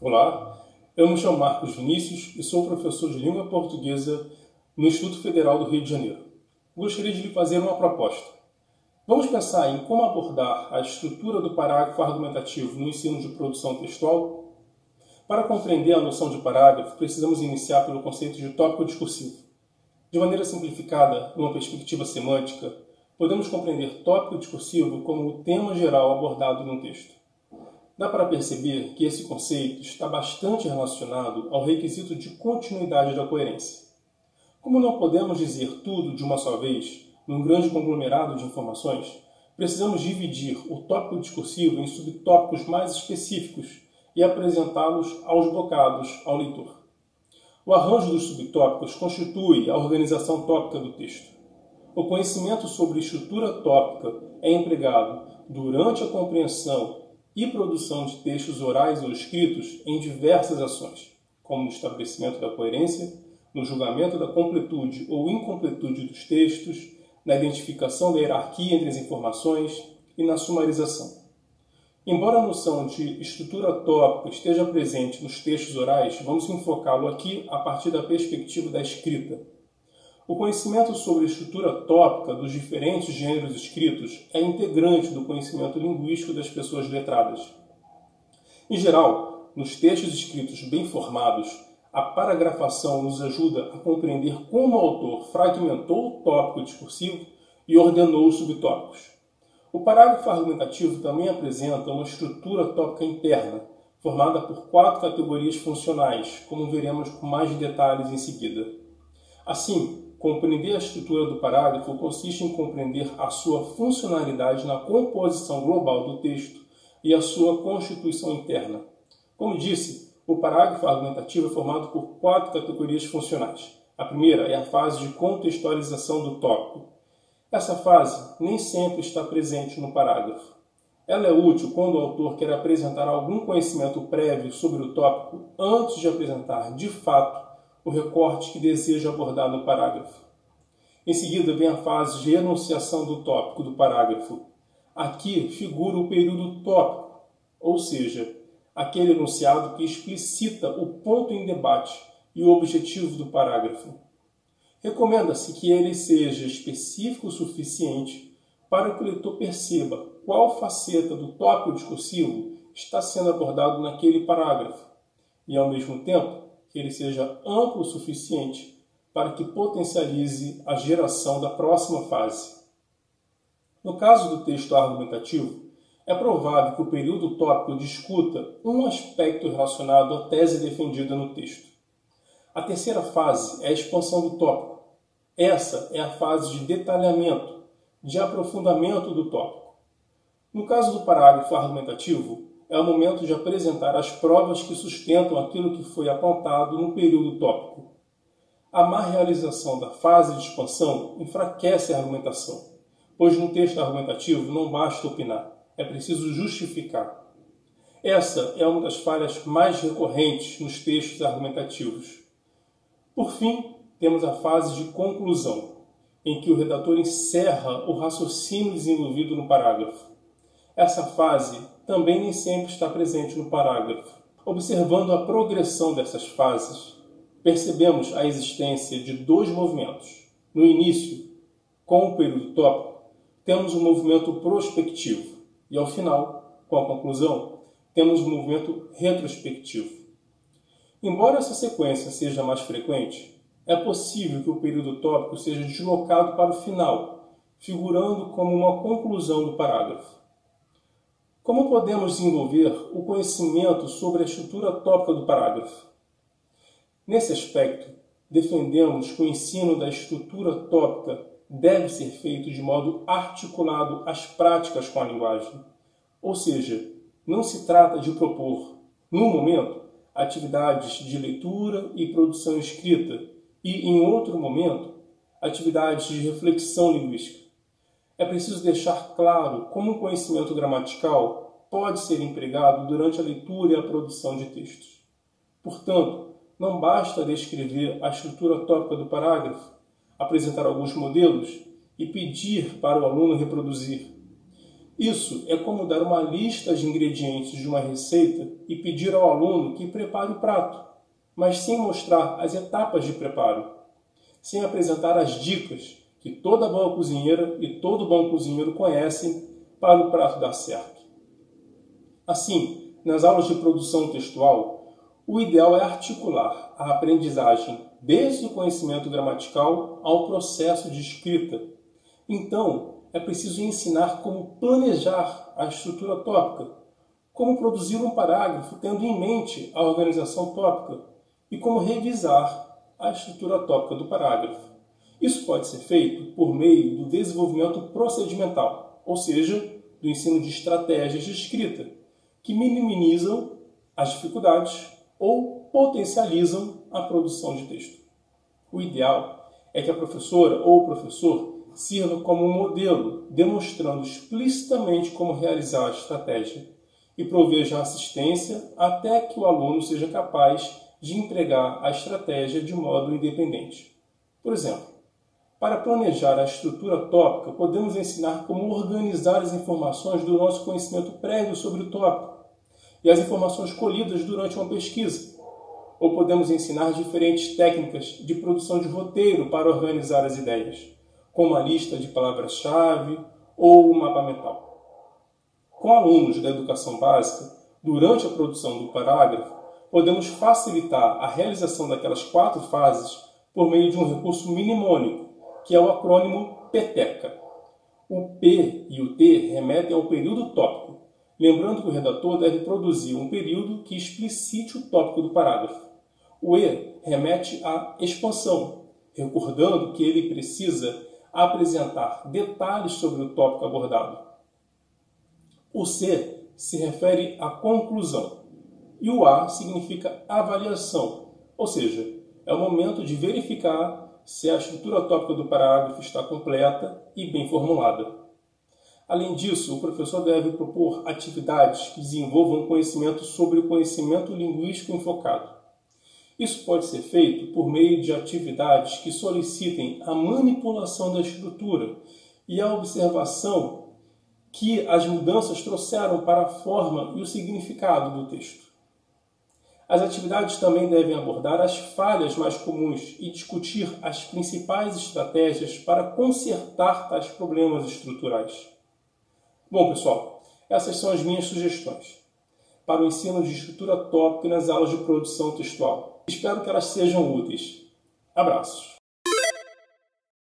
Olá, eu me chamo Marcos Vinícius e sou professor de língua portuguesa no Instituto Federal do Rio de Janeiro. Gostaria de lhe fazer uma proposta. Vamos pensar em como abordar a estrutura do parágrafo argumentativo no ensino de produção textual? Para compreender a noção de parágrafo, precisamos iniciar pelo conceito de tópico discursivo. De maneira simplificada, numa perspectiva semântica, podemos compreender tópico discursivo como o tema geral abordado num texto. Dá para perceber que esse conceito está bastante relacionado ao requisito de continuidade da coerência. Como não podemos dizer tudo de uma só vez, num grande conglomerado de informações, precisamos dividir o tópico discursivo em subtópicos mais específicos e apresentá-los aos bocados ao leitor. O arranjo dos subtópicos constitui a organização tópica do texto. O conhecimento sobre estrutura tópica é empregado durante a compreensão e produção de textos orais ou escritos em diversas ações, como no estabelecimento da coerência, no julgamento da completude ou incompletude dos textos, na identificação da hierarquia entre as informações e na sumarização. Embora a noção de estrutura tópica esteja presente nos textos orais, vamos enfocá-lo aqui a partir da perspectiva da escrita. O conhecimento sobre a estrutura tópica dos diferentes gêneros escritos é integrante do conhecimento linguístico das pessoas letradas. Em geral, nos textos escritos bem formados, a paragrafação nos ajuda a compreender como o autor fragmentou o tópico discursivo e ordenou os subtópicos. O parágrafo argumentativo também apresenta uma estrutura tópica interna, formada por 4 categorias funcionais, como veremos com mais detalhes em seguida. Assim, compreender a estrutura do parágrafo consiste em compreender a sua funcionalidade na composição global do texto e a sua constituição interna. Como disse, o parágrafo argumentativo é formado por 4 categorias funcionais. A primeira é a fase de contextualização do tópico. Essa fase nem sempre está presente no parágrafo. Ela é útil quando o autor quer apresentar algum conhecimento prévio sobre o tópico antes de apresentar, de fato, o recorte que deseja abordar no parágrafo. Em seguida vem a fase de enunciação do tópico do parágrafo. Aqui figura o período tópico, ou seja, aquele enunciado que explicita o ponto em debate e o objetivo do parágrafo. Recomenda-se que ele seja específico o suficiente para que o leitor perceba qual faceta do tópico discursivo está sendo abordado naquele parágrafo e, ao mesmo tempo, que ele seja amplo o suficiente para que potencialize a geração da próxima fase. No caso do texto argumentativo, é provável que o período tópico discuta um aspecto relacionado à tese defendida no texto. A terceira fase é a expansão do tópico. Essa é a fase de detalhamento, de aprofundamento do tópico. No caso do parágrafo argumentativo, é o momento de apresentar as provas que sustentam aquilo que foi apontado no período tópico. A má realização da fase de expansão enfraquece a argumentação, pois no texto argumentativo não basta opinar, é preciso justificar. Essa é uma das falhas mais recorrentes nos textos argumentativos. Por fim, temos a fase de conclusão, em que o redator encerra o raciocínio desenvolvido no parágrafo. Essa fase também nem sempre está presente no parágrafo. Observando a progressão dessas fases, percebemos a existência de 2 movimentos. No início, com o período tópico, temos um movimento prospectivo e, ao final, com a conclusão, temos um movimento retrospectivo. Embora essa sequência seja mais frequente, é possível que o período tópico seja deslocado para o final, figurando como uma conclusão do parágrafo. Como podemos desenvolver o conhecimento sobre a estrutura tópica do parágrafo? Nesse aspecto, defendemos que o ensino da estrutura tópica deve ser feito de modo articulado às práticas com a linguagem. Ou seja, não se trata de propor, no momento, atividades de leitura e produção escrita e, em outro momento, atividades de reflexão linguística. É preciso deixar claro como o conhecimento gramatical pode ser empregado durante a leitura e a produção de textos. Portanto, não basta descrever a estrutura tópica do parágrafo, apresentar alguns modelos e pedir para o aluno reproduzir. Isso é como dar uma lista de ingredientes de uma receita e pedir ao aluno que prepare o prato, mas sem mostrar as etapas de preparo, sem apresentar as dicas que toda boa cozinheira e todo bom cozinheiro conhecem para o prato dar certo. Assim, nas aulas de produção textual, o ideal é articular a aprendizagem desde o conhecimento gramatical ao processo de escrita. Então, é preciso ensinar como planejar a estrutura tópica, como produzir um parágrafo tendo em mente a organização tópica e como revisar a estrutura tópica do parágrafo. Isso pode ser feito por meio do desenvolvimento procedimental, ou seja, do ensino de estratégias de escrita, que minimizam as dificuldades ou potencializam a produção de texto. O ideal é que a professora ou o professor sirva como um modelo, demonstrando explicitamente como realizar a estratégia e proveja assistência até que o aluno seja capaz de empregar a estratégia de modo independente. Por exemplo, para planejar a estrutura tópica, podemos ensinar como organizar as informações do nosso conhecimento prévio sobre o tópico e as informações colhidas durante uma pesquisa. Ou podemos ensinar diferentes técnicas de produção de roteiro para organizar as ideias, como a lista de palavras-chave ou o mapa mental. Com alunos da educação básica, durante a produção do parágrafo, podemos facilitar a realização daquelas 4 fases por meio de um recurso mnemônico, que é o acrônimo PETECA. O P e o T remetem ao período tópico, lembrando que o redator deve produzir um período que explicite o tópico do parágrafo. O E remete à expansão, recordando que ele precisa apresentar detalhes sobre o tópico abordado. O C se refere à conclusão e o A significa avaliação, ou seja, é o momento de verificar se a estrutura tópica do parágrafo está completa e bem formulada. Além disso, o professor deve propor atividades que desenvolvam conhecimento sobre o conhecimento linguístico enfocado. Isso pode ser feito por meio de atividades que solicitem a manipulação da estrutura e a observação que as mudanças trouxeram para a forma e o significado do texto. As atividades também devem abordar as falhas mais comuns e discutir as principais estratégias para consertar tais problemas estruturais. Bom, pessoal, essas são as minhas sugestões para o ensino de estrutura tópica nas aulas de produção textual. Espero que elas sejam úteis. Abraços!